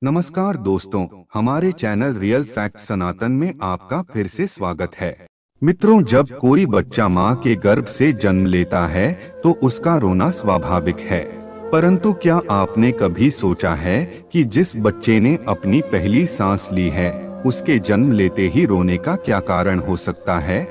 नमस्कार दोस्तों, हमारे चैनल रियल फैक्ट सनातन में आपका फिर से स्वागत है। मित्रों, जब कोई बच्चा मां के गर्भ से जन्म लेता है तो उसका रोना स्वाभाविक है। परंतु क्या आपने कभी सोचा है कि जिस बच्चे ने अपनी पहली सांस ली है उसके जन्म लेते ही रोने का क्या कारण हो सकता है?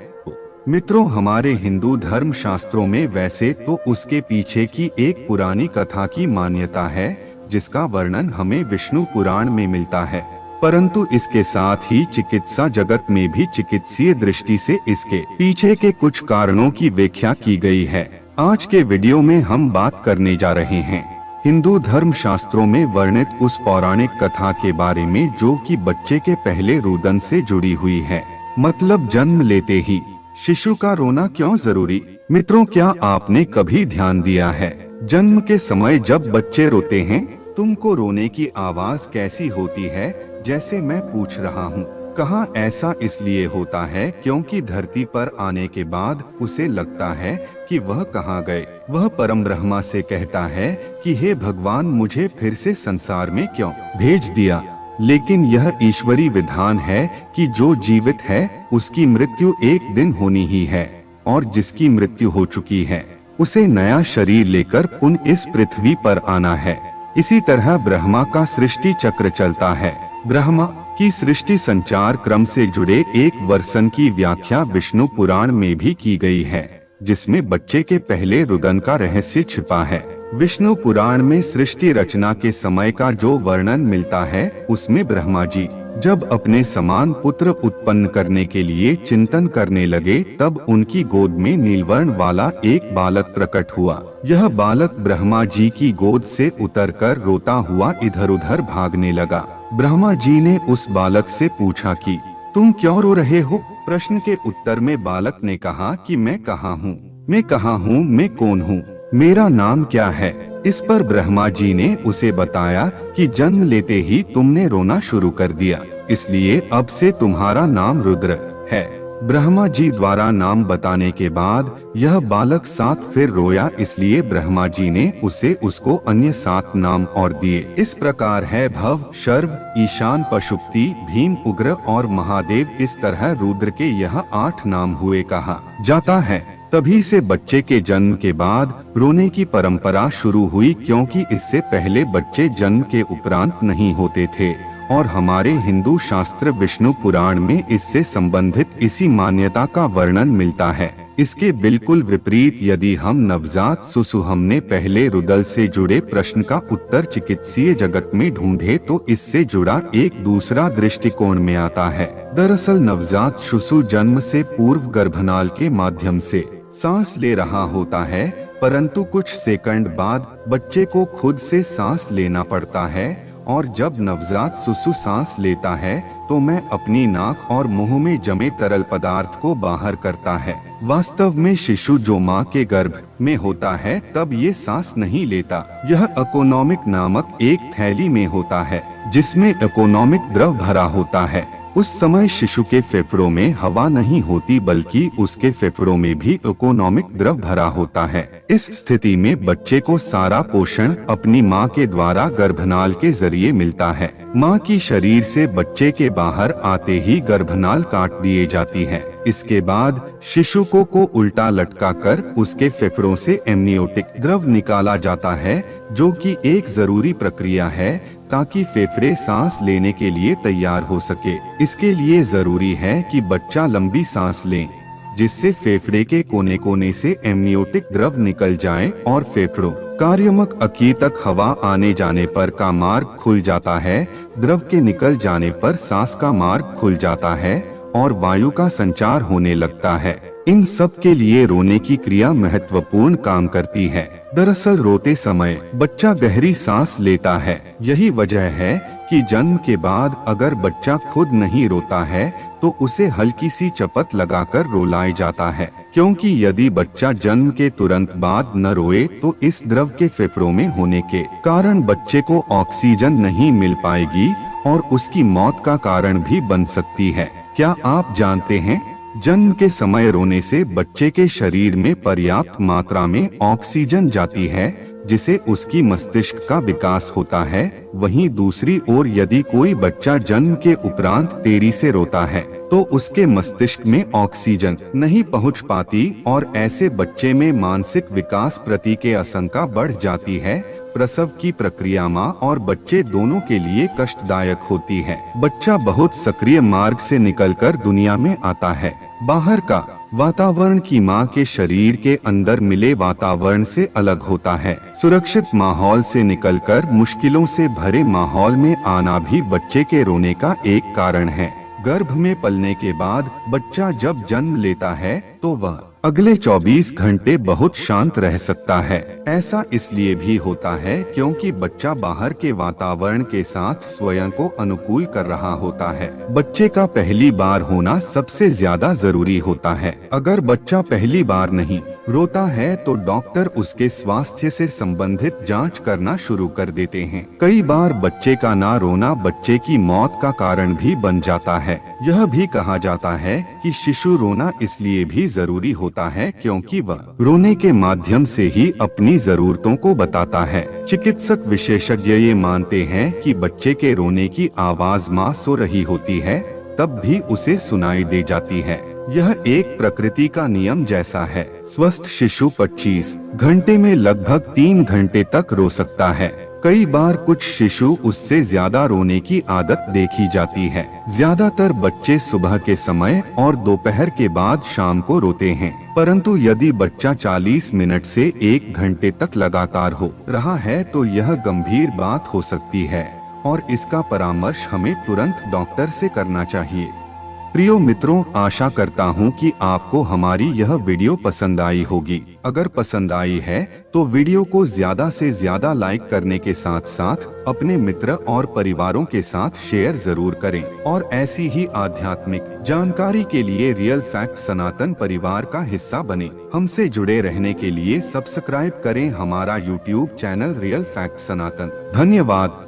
मित्रों, हमारे हिंदू धर्म शास्त्रों में वैसे तो उसके पीछे की एक पुरानी कथा की मान्यता है जिसका वर्णन हमें विष्णु पुराण में मिलता है, परंतु इसके साथ ही चिकित्सा जगत में भी चिकित्सीय दृष्टि से इसके पीछे के कुछ कारणों की व्याख्या की गई है। आज के वीडियो में हम बात करने जा रहे हैं हिंदू धर्म शास्त्रों में वर्णित उस पौराणिक कथा के बारे में जो कि बच्चे के पहले रुदन से जुड़ी हुई है, मतलब जन्म लेते ही शिशु का रोना क्यों जरूरी? मित्रों, क्या आपने कभी ध्यान दिया है जन्म के समय जब बच्चे रोते हैं तुमको रोने की आवाज कैसी होती है? जैसे मैं पूछ रहा हूँ, कहाँ ऐसा इसलिए होता है क्योंकि धरती पर आने के बाद उसे लगता है कि वह कहाँ गए। वह परम ब्रह्मा से कहता है कि हे भगवान, मुझे फिर से संसार में क्यों भेज दिया? लेकिन यह ईश्वरी विधान है कि जो जीवित है उसकी मृत्यु एक दिन होनी ही है, और जिसकी मृत्यु हो चुकी है उसे नया शरीर लेकर पुनः इस पृथ्वी पर आना है। इसी तरह ब्रह्मा का सृष्टि चक्र चलता है। ब्रह्मा की सृष्टि संचार क्रम से जुड़े एक वर्षन की व्याख्या विष्णु पुराण में भी की गई है, जिसमें बच्चे के पहले रुदन का रहस्य छिपा है। विष्णु पुराण में सृष्टि रचना के समय का जो वर्णन मिलता है उसमें ब्रह्मा जी जब अपने समान पुत्र उत्पन्न करने के लिए चिंतन करने लगे तब उनकी गोद में नीलवर्ण वाला एक बालक प्रकट हुआ। यह बालक ब्रह्मा जी की गोद से उतरकर रोता हुआ इधर उधर भागने लगा। ब्रह्मा जी ने उस बालक से पूछा कि तुम क्यों रो रहे हो? प्रश्न के उत्तर में बालक ने कहा कि मैं कहाँ हूँ, मैं कहाँ हूँ, मैं कौन हूँ, मेरा नाम क्या है? इस पर ब्रह्मा जी ने उसे बताया कि जन्म लेते ही तुमने रोना शुरू कर दिया, इसलिए अब से तुम्हारा नाम रुद्र है। ब्रह्मा जी द्वारा नाम बताने के बाद यह बालक 7 फिर रोया, इसलिए ब्रह्मा जी ने उसको अन्य 7 नाम और दिए। इस प्रकार है भव, शर्व, ईशान, पशुपति, भीम, उग्र और महादेव। इस तरह रुद्र के यह 8 नाम हुए कहा जाता है। तभी से बच्चे के जन्म के बाद रोने की परंपरा शुरू हुई, क्योंकि इससे पहले बच्चे जन्म के उपरांत नहीं होते थे और हमारे हिंदू शास्त्र विष्णु पुराण में इससे संबंधित इसी मान्यता का वर्णन मिलता है। इसके बिल्कुल विपरीत यदि हम नवजात शिशु हमने पहले रुदन से जुड़े प्रश्न का उत्तर चिकित्सीय जगत में ढूंढे तो इससे जुड़ा एक दूसरा दृष्टिकोण में आता है। दरअसल नवजात शिशु जन्म से पूर्व गर्भनाल के माध्यम से सांस ले रहा होता है, परंतु कुछ सेकंड बाद बच्चे को खुद से सांस लेना पड़ता है, और जब नवजात शिशु सांस लेता है तो मैं अपनी नाक और मुंह में जमे तरल पदार्थ को बाहर करता है। वास्तव में शिशु जो मां के गर्भ में होता है तब ये सांस नहीं लेता। यह इकोनॉमिक नामक एक थैली में होता है जिसमें इकोनॉमिक द्रव भरा होता है। उस समय शिशु के फेफड़ों में हवा नहीं होती बल्कि उसके फेफड़ों में भी इकोनॉमिक द्रव भरा होता है। इस स्थिति में बच्चे को सारा पोषण अपनी मां के द्वारा गर्भनाल के जरिए मिलता है। मां की शरीर से बच्चे के बाहर आते ही गर्भनाल काट दिए जाती है। इसके बाद शिशु को उल्टा लटका कर उसके फेफड़ों से एमनियोटिक द्रव निकाला जाता है, जो कि एक जरूरी प्रक्रिया है ताकि फेफड़े सांस लेने के लिए तैयार हो सके। इसके लिए जरूरी है कि बच्चा लंबी सांस ले, जिससे फेफड़े के कोने कोने से एमनियोटिक द्रव निकल जाए और फेफड़ों कार्यमक अकी तक हवा आने जाने पर का मार्ग खुल जाता है। द्रव के निकल जाने पर सांस का मार्ग खुल जाता है और वायु का संचार होने लगता है। इन सब के लिए रोने की क्रिया महत्वपूर्ण काम करती है। दरअसल रोते समय बच्चा गहरी सांस लेता है। यही वजह है कि जन्म के बाद अगर बच्चा खुद नहीं रोता है तो उसे हल्की सी चपत लगाकर रुलाया जाता है, क्योंकि यदि बच्चा जन्म के तुरंत बाद न रोए तो इस द्रव के फेफड़ों में होने के कारण बच्चे को ऑक्सीजन नहीं मिल पाएगी और उसकी मौत का कारण भी बन सकती है। क्या आप जानते हैं जन्म के समय रोने से बच्चे के शरीर में पर्याप्त मात्रा में ऑक्सीजन जाती है, जिसे उसकी मस्तिष्क का विकास होता है। वहीं दूसरी ओर यदि कोई बच्चा जन्म के उपरांत देरी से रोता है तो उसके मस्तिष्क में ऑक्सीजन नहीं पहुंच पाती और ऐसे बच्चे में मानसिक विकास प्रति के आशंका बढ़ जाती है। प्रसव की प्रक्रिया माँ और बच्चे दोनों के लिए कष्टदायक होती है। बच्चा बहुत सक्रिय मार्ग से निकलकर दुनिया में आता है। बाहर का वातावरण की माँ के शरीर के अंदर मिले वातावरण से अलग होता है। सुरक्षित माहौल से निकलकर मुश्किलों से भरे माहौल में आना भी बच्चे के रोने का एक कारण है। गर्भ में पलने के बाद बच्चा जब जन्म लेता है तो वह अगले 24 घंटे बहुत शांत रह सकता है। ऐसा इसलिए भी होता है क्योंकि बच्चा बाहर के वातावरण के साथ स्वयं को अनुकूल कर रहा होता है। बच्चे का पहली बार होना सबसे ज्यादा जरूरी होता है। अगर बच्चा पहली बार नहीं रोता है तो डॉक्टर उसके स्वास्थ्य से संबंधित जांच करना शुरू कर देते हैं। कई बार बच्चे का ना रोना बच्चे की मौत का कारण भी बन जाता है। यह भी कहा जाता है कि शिशु रोना इसलिए भी जरूरी होता है क्योंकि वह रोने के माध्यम से ही अपनी जरूरतों को बताता है। चिकित्सक विशेषज्ञ ये मानते हैं कि बच्चे के रोने की आवाज माँ सो रही होती है तब भी उसे सुनाई दे जाती है। यह एक प्रकृति का नियम जैसा है। स्वस्थ शिशु 25 घंटे में लगभग 3 घंटे तक रो सकता है। कई बार कुछ शिशु उससे ज्यादा रोने की आदत देखी जाती है। ज्यादातर बच्चे सुबह के समय और दोपहर के बाद शाम को रोते हैं, परंतु यदि बच्चा 40 मिनट से 1 घंटे तक लगातार हो रहा है तो यह गंभीर बात हो सकती है और इसका परामर्श हमें तुरंत डॉक्टर से करना चाहिए। प्रियो मित्रों, आशा करता हूँ कि आपको हमारी यह वीडियो पसंद आई होगी। अगर पसंद आई है तो वीडियो को ज्यादा से ज्यादा लाइक करने के साथ साथ अपने मित्र और परिवारों के साथ शेयर जरूर करें और ऐसी ही आध्यात्मिक जानकारी के लिए रियल फैक्ट सनातन परिवार का हिस्सा बने। हमसे जुड़े रहने के लिए सब्सक्राइब करें हमारा यूट्यूब चैनल रियल फैक्ट सनातन। धन्यवाद।